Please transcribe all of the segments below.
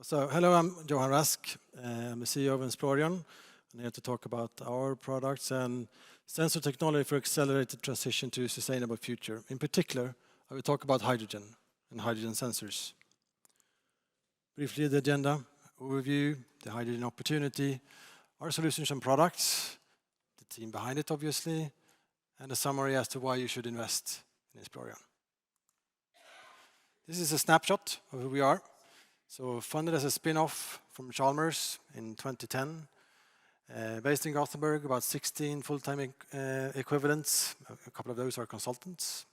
So, hello, I'm Johan Rask. I'm the CEO of Insplorion. I'm here to talk about our products and sensor technology for accelerated transition to a sustainable future. In particular, I will talk about hydrogen and hydrogen sensors. Briefly, the agenda, overview, the hydrogen opportunity, our solutions and products, the team behind it, obviously, and a summary as to why you should invest in Insplorion. This is a snapshot of who we are. So funded as a spin-off from Chalmers in 2010, based in Gothenburg, about 16 full-time equivalents. A couple of those are consultants.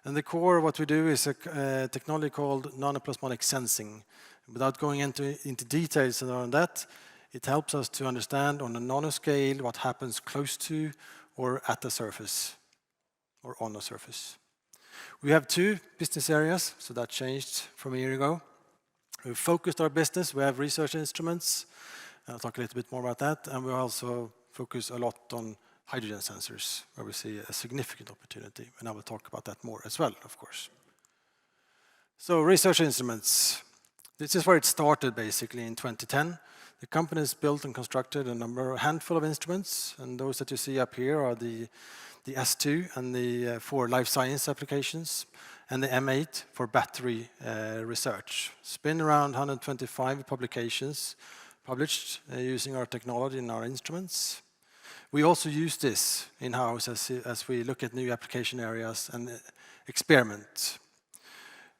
And the core of what we do is a technology called nanoplasmonic sensing. Without going into details on that, it helps us to understand on a nanoscale what happens close to or at the surface or on the surface. We have two business areas, so that changed from a year ago. We've focused our business. We have research instruments. I'll talk a little bit more about that. And we also focus a lot on hydrogen sensors, where we see a significant opportunity. And I will talk about that more as well, of course. So research instruments. This is where it started, basically, in 2010. The company has built and constructed a handful of instruments. And those that you see up here are the S2 and the for life science applications, and the M8 for battery research. It's been around 125 publications published using our technology and our instruments. We also use this in-house as we look at new application areas and experiment.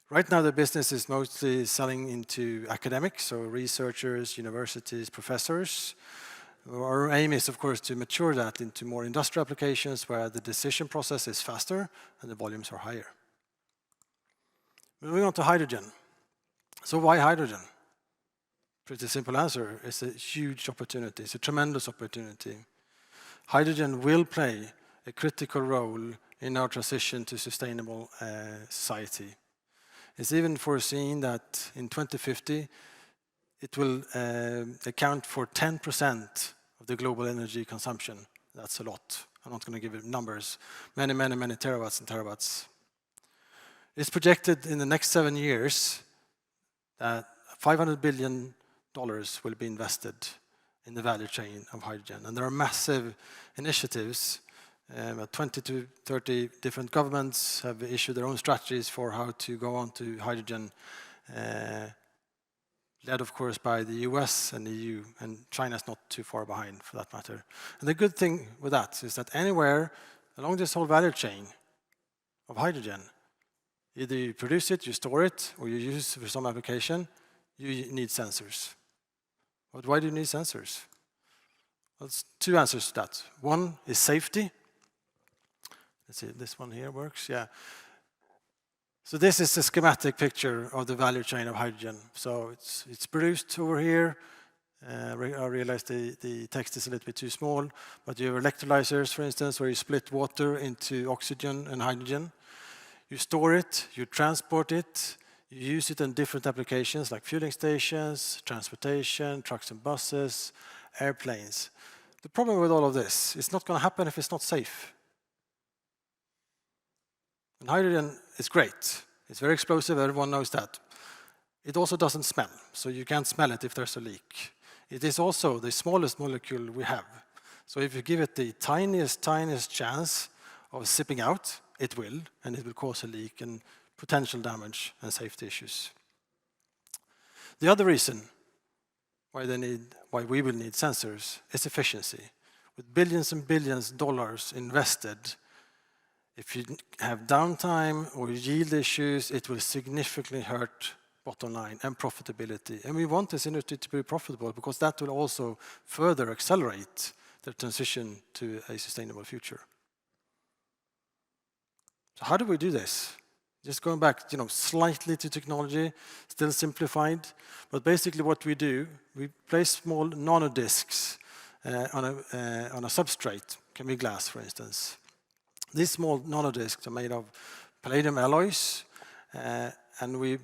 Right now the business is mostly selling into academics, so researchers, universities, professors. Our aim is, of course, to mature that into more industrial applications where the decision process is faster and the volumes are higher. Moving on to hydrogen. So why hydrogen? Pretty simple answer. It's a huge opportunity. It's a tremendous opportunity. Hydrogen will play a critical role in our transition to sustainable society. It's even foreseen that in 2050, it will account for 10% of the global energy consumption. That's a lot. I'm not going to give you numbers. Many terawatts and terawatts. It's projected in the next 7 years that $500 billion will be invested in the value chain of hydrogen. And there are massive initiatives. 20 to 30 different governments have issued their own strategies for how to go on to hydrogen, led, of course, by the US and the EU, and China's not too far behind, for that matter. And the good thing with that is that anywhere along this whole value chain of hydrogen, either you produce it, you store it, or you use it for some application, you need sensors. But why do you need sensors? Well, there's two answers to that. One is safety. Let's see if this one here works. Yeah. So this is a schematic picture of the value chain of hydrogen. So it's produced over here. I realize the text is a little bit too small, but you have electrolyzers, for instance, where you split water into oxygen and hydrogen. You store it, you transport it, you use it in different applications like fueling stations, transportation, trucks and buses, airplanes. The problem with all of this, it's not going to happen if it's not safe. And hydrogen is great. It's very explosive, everyone knows that. It also doesn't smell, so you can't smell it if there's a leak. It is also the smallest molecule we have. So if you give it the tiniest chance of sipping out, it will, and it will cause a leak and potential damage and safety issues. The other reason why we will need sensors is efficiency. With billions and billions of dollars invested, if you have downtime or yield issues, it will significantly hurt bottom line and profitability. And we want this industry to be profitable because that will also further accelerate the transition to a sustainable future. So how do we do this? Just going back, slightly to technology, still simplified, but basically what we do, we place small nanodiscs on a substrate, can be glass, for instance. These small nanodiscs are made of palladium alloys, and when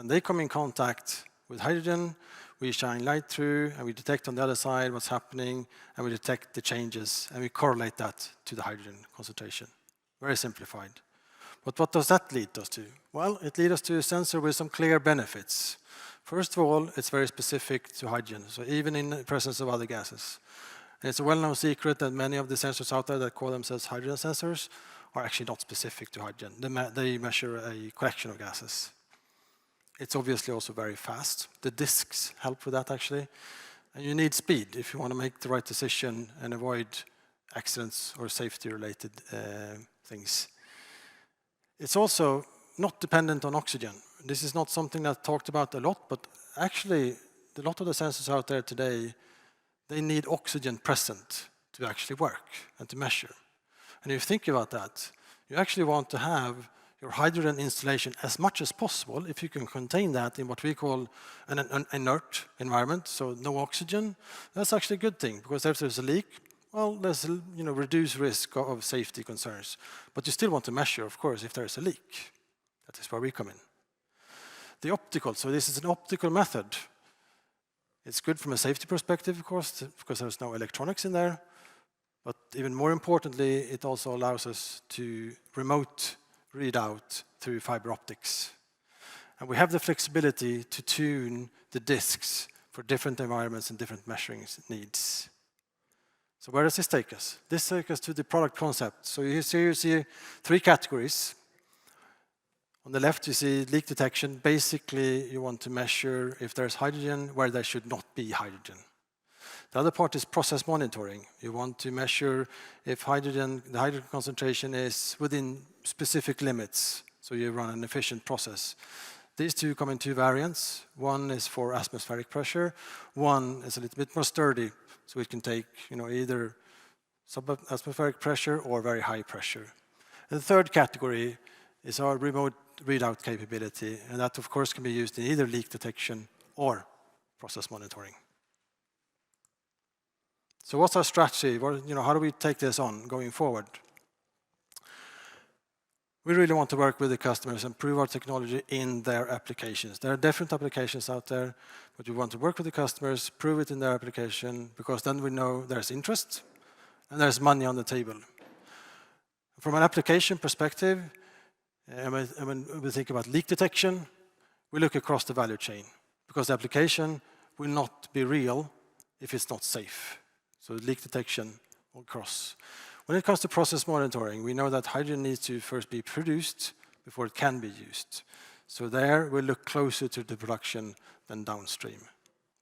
they come in contact with hydrogen, we shine light through, and we detect on the other side what's happening, and we detect the changes, and we correlate that to the hydrogen concentration. Very simplified. But what does that lead us to? Well, it leads us to a sensor with some clear benefits. First of all, it's very specific to hydrogen, so even in the presence of other gases. And it's a well-known secret that many of the sensors out there that call themselves hydrogen sensors are actually not specific to hydrogen. They measure a collection of gases. It's obviously also very fast. The disks help with that, actually. And you need speed if you want to make the right decision and avoid accidents or safety-related things. It's also not dependent on oxygen. This is not something that's talked about a lot, but actually, a lot of the sensors out there today, they need oxygen present to actually work and to measure. And if you think about that, you actually want to have your hydrogen installation as much as possible, if you can contain that in what we call an inert environment, so no oxygen. That's actually a good thing, because if there's a leak, well, there's reduced risk of safety concerns. But you still want to measure, of course, if there's a leak. That is where we come in. The optical, so this is an optical method. It's good from a safety perspective, of course, because there's no electronics in there. But even more importantly, it also allows us to remote read out through fiber optics. And we have the flexibility to tune the disks for different environments and different measuring needs. So where does this take us? This takes us to the product concept. So you see 3 categories. On the left, you see leak detection. Basically, you want to measure if there's hydrogen where there should not be hydrogen. The other part is process monitoring. You want to measure if the hydrogen concentration is within specific limits, so you run an efficient process. These two come in 2 variants. One is for atmospheric pressure. One is a little bit more sturdy, so it can take either sub-atmospheric pressure or very high pressure. And the third category is our remote readout capability, and that of course can be used in either leak detection or process monitoring. So what's our strategy? How do we take this on going forward? We really want to work with the customers and prove our technology in their applications. There are different applications out there, but we want to work with the customers, prove it in their application, because then we know there's interest and there's money on the table. From an application perspective, when we think about leak detection, we look across the value chain, because the application will not be real if it's not safe. So leak detection across. When it comes to process monitoring, we know that hydrogen needs to first be produced before it can be used. So there we look closer to the production than downstream.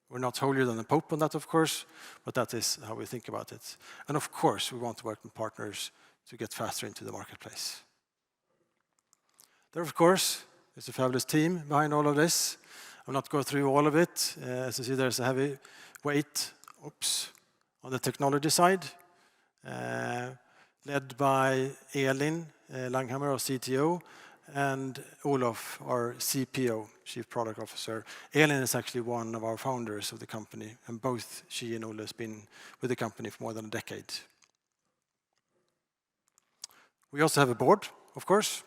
We're not holier than the Pope on that, of course, but that is how we think about it. And of course, we want to work with partners to get faster into the marketplace. There, of course, is a fabulous team behind all of this. I will not go through all of it. As you see, there's a heavy weight on the technology side, led by Elin Langhammer, our CTO, and Olof, our CPO, Chief Product Officer. Elin is actually one of our founders of the company, and both she and Olof have been with the company for more than a decade. We also have a board, of course,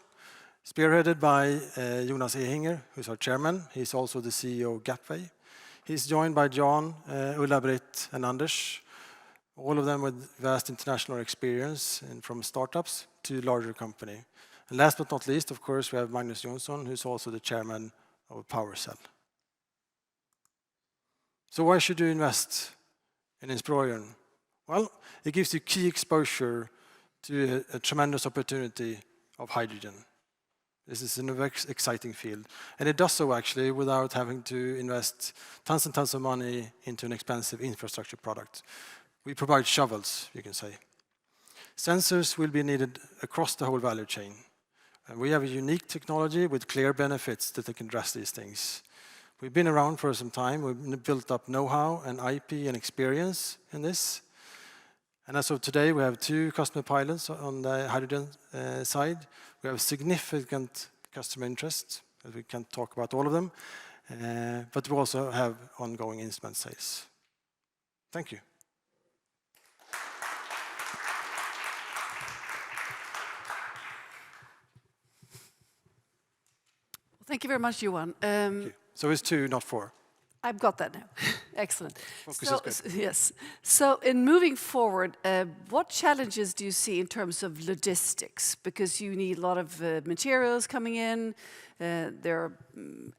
spearheaded by Jonas Ehinger, who's our chairman. He's also the CEO of Gapway. He's joined by Johan, Ulla-Britt, and Anders, all of them with vast international experience from startups to larger company. And last but not least, of course, we have Magnus Jonsson, who's also the chairman of PowerCell. So why should you invest in Insplorion? Well, it gives you key exposure to a tremendous opportunity of hydrogen. This is a very exciting field. And it does so actually without having to invest tons and tons of money into an expensive infrastructure product. We provide shovels, you can say. Sensors will be needed across the whole value chain. And we have a unique technology with clear benefits that they can address these things. We've been around for some time. We've built up know-how and IP and experience in this. And as of today, we have 2 customer pilots on the hydrogen side. We have significant customer interest, as we can't talk about all of them. But we also have ongoing instrument sales. Thank you. Thank you very much, Johan. Thank you. So it's 2, not 4. I've got that now. Excellent. Focus is good. Yes. So in moving forward, what challenges do you see in terms of logistics? Because you need a lot of materials coming in. There are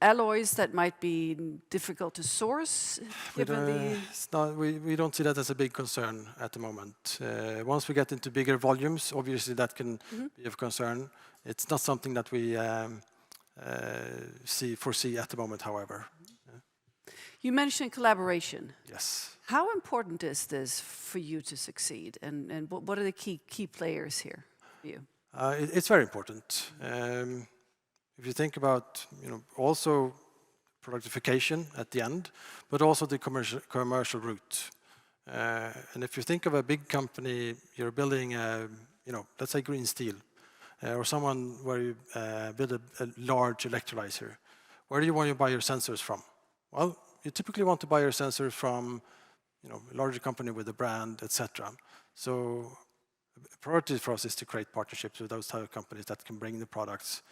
alloys that might be difficult to source, given the... We don't see that as a big concern at the moment. Once we get into bigger volumes, obviously that can be of concern. It's not something that we foresee at the moment, however. You mentioned collaboration. Yes. How important is this for you to succeed? And what are the key players here for you? It's very important. If you think about, also productification at the end, but also the commercial route. And if you think of a big company, you're building, let's say green steel, or someone where you build a large electrolyzer. Where do you want to buy your sensors from? Well, you typically want to buy your sensors from, a larger company with a brand, etc. So, the priority for us is to create partnerships with those type of companies that can bring the products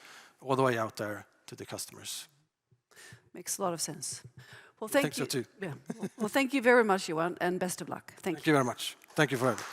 all the way out there to the customers. Makes a lot of sense. Well, thank you. I think so too. Yeah. Well, thank you very much, Johan, and best of luck. Thank you. Thank you very much. Thank you for having me.